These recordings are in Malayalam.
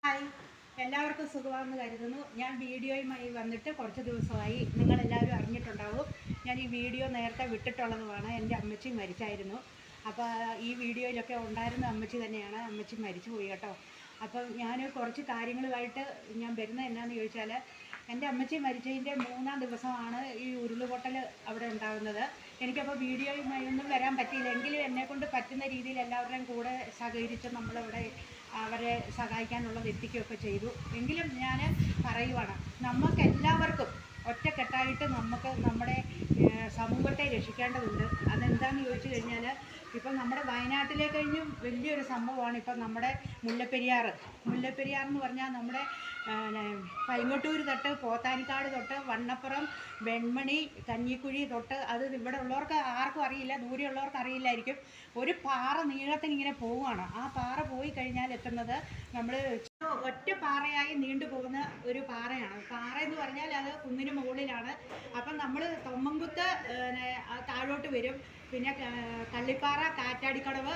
ഹായ്, എല്ലാവർക്കും സുഖമാണെന്ന് കരുതുന്നു. ഞാൻ വീഡിയോയുമായി വന്നിട്ട് കുറച്ച് ദിവസമായി. നിങ്ങളെല്ലാവരും അറിഞ്ഞിട്ടുണ്ടാവും. ഞാൻ ഈ വീഡിയോ നേരത്തെ വിട്ടിട്ടുള്ളതുമാണ്. എൻ്റെ അമ്മച്ചി മരിച്ചായിരുന്നു. അപ്പോൾ ഈ വീഡിയോയിലൊക്കെ ഉണ്ടായിരുന്ന അമ്മച്ചി തന്നെയാണ്. അമ്മച്ചി മരിച്ചു പോയി കേട്ടോ. അപ്പം ഞാൻ കുറച്ച് കാര്യങ്ങളുമായിട്ട് ഞാൻ വരുന്നത് എന്നാന്ന് ചോദിച്ചാൽ, എൻ്റെ അമ്മച്ചി മരിച്ചതിൻ്റെ 3-ാം ദിവസമാണ് ഈ ഉരുളുപൊട്ടൽ അവിടെ ഉണ്ടാകുന്നത്. എനിക്കപ്പോൾ വീഡിയോയുമായി ഒന്നും വരാൻ പറ്റിയില്ല. എങ്കിലും എന്നെക്കൊണ്ട് പറ്റുന്ന രീതിയിൽ എല്ലാവരുടെയും കൂടെ സഹകരിച്ച് നമ്മളിവിടെ അവരെ സഹായിക്കാനുള്ളത് എത്തിക്കുകയൊക്കെ ചെയ്തു. എങ്കിലും ഞാൻ പറയുവാണ്, നമുക്കെല്ലാവർക്കും ഒറ്റക്കെട്ടായിട്ട് നമുക്ക് നമ്മുടെ സമൂഹത്തെ രക്ഷിക്കേണ്ടതുണ്ട്. അതെന്താണെന്ന് ചോദിച്ചു കഴിഞ്ഞാൽ, ഇപ്പം നമ്മുടെ വയനാട്ടിലെ കഴിഞ്ഞും വലിയൊരു സംഭവമാണ് ഇപ്പം നമ്മുടെ മുല്ലപ്പെരിയാർ എന്ന് പറഞ്ഞാൽ നമ്മുടെ പൈങ്ങോട്ടൂർ തൊട്ട് പോത്താനിക്കാട് തൊട്ട് വണ്ണപ്പുറം വെൺമണി കഞ്ഞിക്കുഴി തൊട്ട്, അത് ഇവിടെ ഉള്ളവർക്ക് ആർക്കും അറിയില്ല, ദൂരെയുള്ളവർക്ക് അറിയില്ലായിരിക്കും. ഒരു പാറ നീളത്തിന് ഇങ്ങനെ പോവുകയാണ്. ആ പാറ പോയി കഴിഞ്ഞാൽ എത്തുന്നത് നമ്മൾ ഒറ്റ പാറയായി നീണ്ടു പോകുന്ന ഒരു പാറയാണ്. പാറ എന്ന് പറഞ്ഞാൽ അത് കുന്നിന് മുകളിലാണ്. അപ്പം നമ്മൾ തൊമ്മൻകുത്ത് താഴോട്ട് വരും. പിന്നെ കള്ളിപ്പാറ കാറ്റാടിക്കടവ്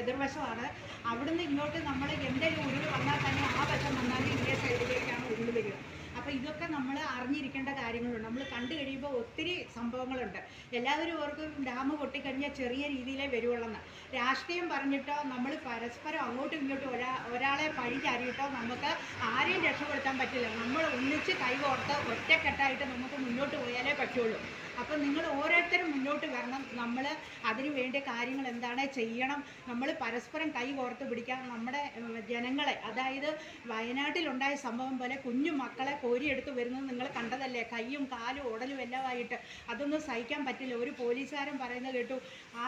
എതിർവശമാണ്. അവിടുന്ന് ഇങ്ങോട്ട് നമ്മൾ എന്തെങ്കിലും ഉരുൾ വന്നാൽ തന്നെ ആ വശം വന്നാൽ ഇതേ സൈഡിലേക്കാണ് ഉരുൾ വരിക. അപ്പോൾ ഇതൊക്കെ നമ്മൾ അറിഞ്ഞിരിക്കേണ്ട കാര്യങ്ങളുണ്ട്. നമ്മൾ കണ്ടു കഴിയുമ്പോൾ ഒത്തിരി സംഭവങ്ങളുണ്ട്. എല്ലാവരും ഓർക്കും ഡാം പൊട്ടിക്കഴിഞ്ഞാൽ ചെറിയ രീതിയിലേ വരുവുള്ളെന്ന്. രാഷ്ട്രീയം പറഞ്ഞിട്ടോ നമ്മൾ പരസ്പരം അങ്ങോട്ടും ഇങ്ങോട്ടും ഒരാളെ പഴി ചാരിയിട്ടോ നമുക്ക് ആരെയും രക്ഷപ്പെടുത്താൻ പറ്റില്ല. നമ്മൾ ഒന്നിച്ച് കൈകോർത്ത് ഒറ്റക്കെട്ടായിട്ട് നമുക്ക് മുന്നോട്ട് പോയാലേ പറ്റുള്ളൂ. അപ്പം നിങ്ങൾ ഓരോരുത്തരും മുന്നോട്ട് വരണം. നമ്മൾ അതിനു വേണ്ട കാര്യങ്ങൾ എന്താണ് ചെയ്യണം. നമ്മൾ പരസ്പരം കൈ കോർത്ത് പിടിക്കാം. നമ്മുടെ ജനങ്ങളെ, അതായത് വയനാട്ടിലുണ്ടായ സംഭവം പോലെ കുഞ്ഞു മക്കളെ കോരിയെടുത്ത് വരുന്നത് നിങ്ങൾ കണ്ടതല്ലേ? കൈയും കാലും ഉടലും എല്ലാമായിട്ട്. അതൊന്നും സഹിക്കാൻ പറ്റില്ല. ഒരു പോലീസുകാരൻ പറയുന്നത് കേട്ടു, ആ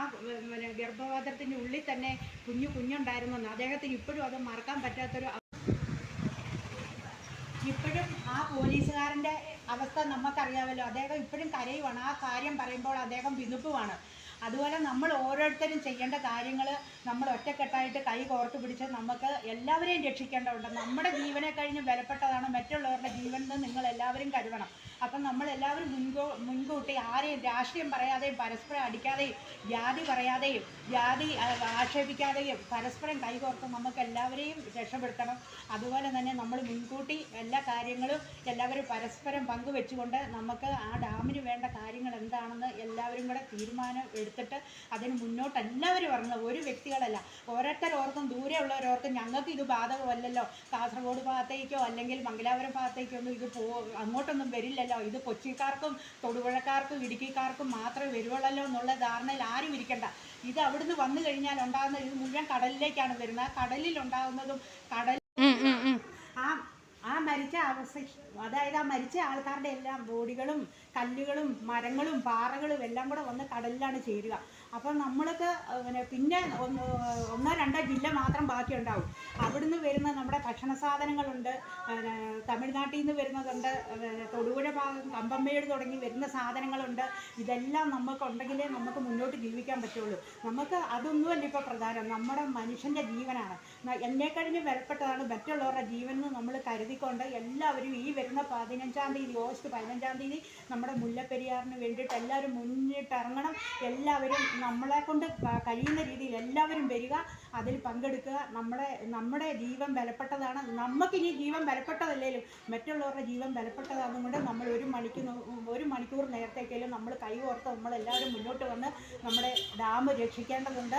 ഗർഭപാത്രത്തിൻ്റെ ഉള്ളിൽ തന്നെ കുഞ്ഞുണ്ടായിരുന്നെന്ന്. അദ്ദേഹത്തിന് ഇപ്പോഴും അത് മറക്കാൻ പറ്റാത്തൊരു ഇപ്പോഴും ആ പോലീസുകാരൻ്റെ അവസ്ഥ നമുക്കറിയാമല്ലോ. അദ്ദേഹം ഇപ്പോഴും കരയുവാണ്. ആ കാര്യം പറയുമ്പോൾ അദ്ദേഹം വിതുമ്പുവാണ്. അതുപോലെ നമ്മൾ ഓരോരുത്തരും ചെയ്യേണ്ട കാര്യങ്ങൾ നമ്മൾ ഒറ്റക്കെട്ടായിട്ട് കൈ കോർത്ത് പിടിച്ച് നമുക്ക് എല്ലാവരെയും രക്ഷിക്കേണ്ടതുണ്ട്. നമ്മുടെ ജീവനെ കഴിഞ്ഞ് വിലപ്പെട്ടതാണ് മറ്റുള്ളവരുടെ ജീവൻ എന്ന് നിങ്ങളെല്ലാവരും കരുതണം. അപ്പം നമ്മളെല്ലാവരും മുൻകൂട്ടി ആരെയും രാഷ്ട്രീയം പറയാതെയും പരസ്പരം അടിക്കാതെയും ജാതി പറയാതെയും ജാതി ആക്ഷേപിക്കാതെയും പരസ്പരം കൈകോർത്ത് നമുക്ക് എല്ലാവരെയും രക്ഷപ്പെടുത്തണം. അതുപോലെ തന്നെ നമ്മൾ മുൻകൂട്ടി എല്ലാ കാര്യങ്ങളും എല്ലാവരും പരസ്പരം പങ്കുവെച്ചുകൊണ്ട് നമുക്ക് ആ ഡാമിന് വേണ്ട കാര്യങ്ങൾ എന്താണെന്ന് എല്ലാവരും കൂടെ തീരുമാനം എടുത്തിട്ട് അതിന് മുന്നോട്ട് എല്ലാവരും ഇറങ്ങുക. ഒരു വ്യക്തികളല്ല, ഓരോരുത്തരോർക്കും ദൂരെയുള്ളവരോർക്കും ഞങ്ങൾക്ക് ഇത് ബാധകമല്ലല്ലോ, കാസർഗോഡ് ഭാഗത്തേക്കോ അല്ലെങ്കിൽ മംഗലാപുരം ഭാഗത്തേക്കോ ഒന്നും ഇത് അങ്ങോട്ടൊന്നും വരില്ലല്ലോ, ഇത് കൊച്ചിക്കാർക്കും തൊടുപുഴക്കാർക്കും ഇടുക്കിക്കാർക്കും മാത്രമേ വരുവുള്ളല്ലോ എന്നുള്ള ധാരണയിൽ ആരും ഇരിക്കണ്ട. ഇത് അവിടുന്ന് വന്നു കഴിഞ്ഞാൽ ഉണ്ടാകുന്ന ഇത് മുഴുവൻ കടലിലേക്കാണ് വരുന്നത്. ആ കടലിലുണ്ടാകുന്നതും ആ മരിച്ച അതായത് ആ മരിച്ച ആൾക്കാരുടെ എല്ലാം ബോഡികളും കല്ലുകളും മരങ്ങളും പാറകളും എല്ലാം കൂടെ വന്ന് കടലിലാണ് ചേരുക. അപ്പം നമ്മൾക്ക് പിന്നെ 1-2 ജില്ല മാത്രം ബാക്കിയുണ്ടാവും. അവിടുന്ന് വരുന്ന നമ്മുടെ ഭക്ഷണ സാധനങ്ങളുണ്ട്, തമിഴ്നാട്ടിൽ നിന്ന് വരുന്നതുണ്ട്, തൊടുപുഴ ഭാഗം കമ്പമ്മേട് തുടങ്ങി വരുന്ന സാധനങ്ങളുണ്ട്. ഇതെല്ലാം നമുക്കുണ്ടെങ്കിലേ നമുക്ക് മുന്നോട്ട് ജീവിക്കാൻ പറ്റുള്ളൂ. നമുക്ക് അതൊന്നുമല്ല ഇപ്പോൾ പ്രധാനം, നമ്മുടെ മനുഷ്യൻ്റെ ജീവനാണ്. എന്നെ കഴിഞ്ഞ് വിലപ്പെട്ടതാണ് മറ്റുള്ളവരുടെ ജീവൻ എന്ന് നമ്മൾ കരുതിക്കൊണ്ട് എല്ലാവരും ഈ വരുന്ന 15-ാം തീയതി ഓഗസ്റ്റ് 15-ാം തീയതി നമ്മുടെ മുല്ലപ്പെരിയാറിന് വേണ്ടിയിട്ട് എല്ലാവരും മുന്നിട്ടിറങ്ങണം. എല്ലാവരും നമ്മളെ കൊണ്ട് കഴിയുന്ന രീതിയിൽ എല്ലാവരും വരിക, അതിൽ പങ്കെടുക്കുക. നമ്മുടെ ജീവൻ വിലപ്പെട്ടതാണ്. നമുക്കിനി ജീവൻ വിലപ്പെട്ടതല്ലേലും മറ്റുള്ളവരുടെ ജീവൻ വിലപ്പെട്ടതാണെന്നുകൊണ്ട് നമ്മൾ ഒരു മണിക്കൂർ നേരത്തേക്കെങ്കിലും നമ്മൾ കൈകോർത്ത് നമ്മളെല്ലാവരും മുന്നോട്ട് വന്ന് നമ്മുടെ ഡാം രക്ഷിക്കേണ്ടതുണ്ട്.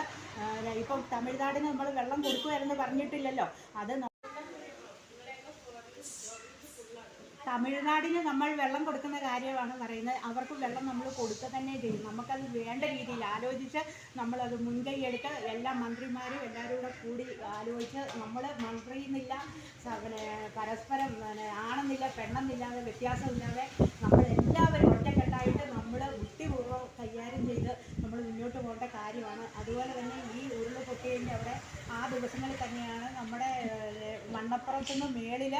ഇപ്പം തമിഴ്നാടിന് നമ്മൾ വെള്ളം കൊടുക്കുമായിരുന്നു പറഞ്ഞിട്ടില്ലല്ലോ. അത് തമിഴ്നാടിന് നമ്മൾ വെള്ളം കൊടുക്കുന്ന കാര്യമാണ് പറയുന്നത്. അവർക്ക് വെള്ളം നമ്മൾ കൊടുക്കുക തന്നെ ചെയ്യും. നമുക്കത് വേണ്ട രീതിയിൽ ആലോചിച്ച് നമ്മളത് മുൻകൈ എടുത്ത് എല്ലാ മന്ത്രിമാരും എല്ലാവരും കൂടി ആലോചിച്ച് നമ്മൾ മന്ത്രിയെന്നില്ല, പരസ്പരം ആണെന്നില്ല പെണ്ണെന്നില്ലാതെ വ്യത്യാസമില്ലാതെ നമ്മളെല്ലാവരും ഒറ്റക്കെട്ടായിട്ട് നമ്മൾ ബുദ്ധിപൂർവ്വം കൈകാര്യം ചെയ്ത് നമ്മൾ മുന്നോട്ട് പോകേണ്ട കാര്യമാണ്. അതുപോലെ തന്നെ ഈ ഉരുൾ പൊട്ടിയതിൻ്റെ അവിടെ ആ ദിവസങ്ങളിൽ തന്നെയാണ് നമ്മുടെ മണ്ണപ്പുറത്തുനിന്ന് മേളിൽ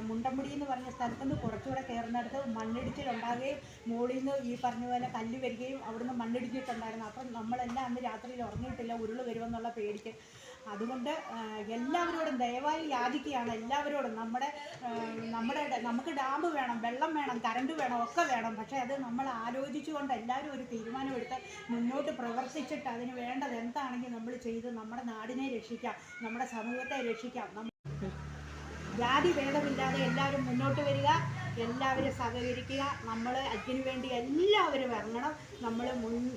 മുണ്ടമ്പുടി എന്ന് പറഞ്ഞ സ്ഥലത്തുനിന്ന് കുറച്ചുകൂടെ കയറുന്നിടത്ത് മണ്ണിടിച്ചിലുണ്ടാകുകയും മുകളിൽ നിന്ന് ഈ പറഞ്ഞ പോലെ കല്ല് വരികയും അവിടുന്ന് മണ്ണിടിച്ചിട്ടുണ്ടായിരുന്നു. അപ്പം നമ്മളെല്ലാം അന്ന് രാത്രിയിൽ ഉറങ്ങിയിട്ടില്ല, ഉരുൾ വരുമെന്നുള്ള പേടിക്ക്. അതുകൊണ്ട് എല്ലാവരോടും ദയവായി യാചിക്കുകയാണ്, എല്ലാവരോടും നമുക്ക് ഡാം വേണം, വെള്ളം വേണം, കറണ്ട് വേണം, ഒക്കെ വേണം. പക്ഷേ അത് നമ്മൾ ആലോചിച്ചുകൊണ്ട് എല്ലാവരും ഒരു തീരുമാനമെടുത്ത് മുന്നോട്ട് പ്രവർത്തിച്ചിട്ട് അതിന് വേണ്ടത് എന്താണെങ്കിൽ നമ്മൾ ചെയ്ത് നമ്മുടെ നാടിനെ രക്ഷിക്കാം, നമ്മുടെ സമൂഹത്തെ രക്ഷിക്കാം. ജാതി ഭേദമില്ലാതെ എല്ലാവരും മുന്നോട്ട് വരിക, എല്ലാവരും സഹകരിക്കുക. നമ്മൾ അതിനു വേണ്ടി എല്ലാവരും ഇറങ്ങണം. നമ്മൾ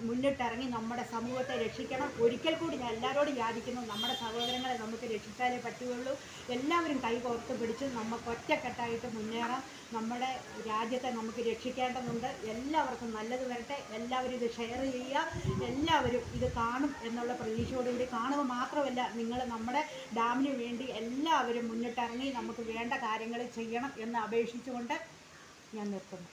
മുന്നിട്ടിറങ്ങി നമ്മുടെ സമൂഹത്തെ രക്ഷിക്കണം. ഒരിക്കൽ കൂടി ഞാൻ എല്ലാവരോടും യാചിക്കുന്നു, നമ്മുടെ സഹോദരങ്ങളെ നമുക്ക് രക്ഷിച്ചാലേ പറ്റുകയുള്ളൂ. എല്ലാവരും കൈകോർത്ത് പിടിച്ച് നമുക്ക് ഒറ്റക്കെട്ടായിട്ട് മുന്നേറാം. നമ്മുടെ രാജ്യത്തെ നമുക്ക് രക്ഷിക്കേണ്ടതുണ്ട്. എല്ലാവർക്കും നല്ലത് വരട്ടെ. എല്ലാവരും ഇത് ഷെയർ ചെയ്യുക. എല്ലാവരും ഇത് കാണും എന്നുള്ള പ്രതീക്ഷയോടുകൂടി കാണുക മാത്രമല്ല, നിങ്ങൾ നമ്മുടെ ഡാമിന് വേണ്ടി എല്ലാവരും മുന്നിട്ടിറങ്ങി നമുക്ക് വേണ്ട കാര്യങ്ങൾ ചെയ്യണം എന്ന് അപേക്ഷിച്ചുകൊണ്ട് ഞാൻ നിർത്തുന്നു.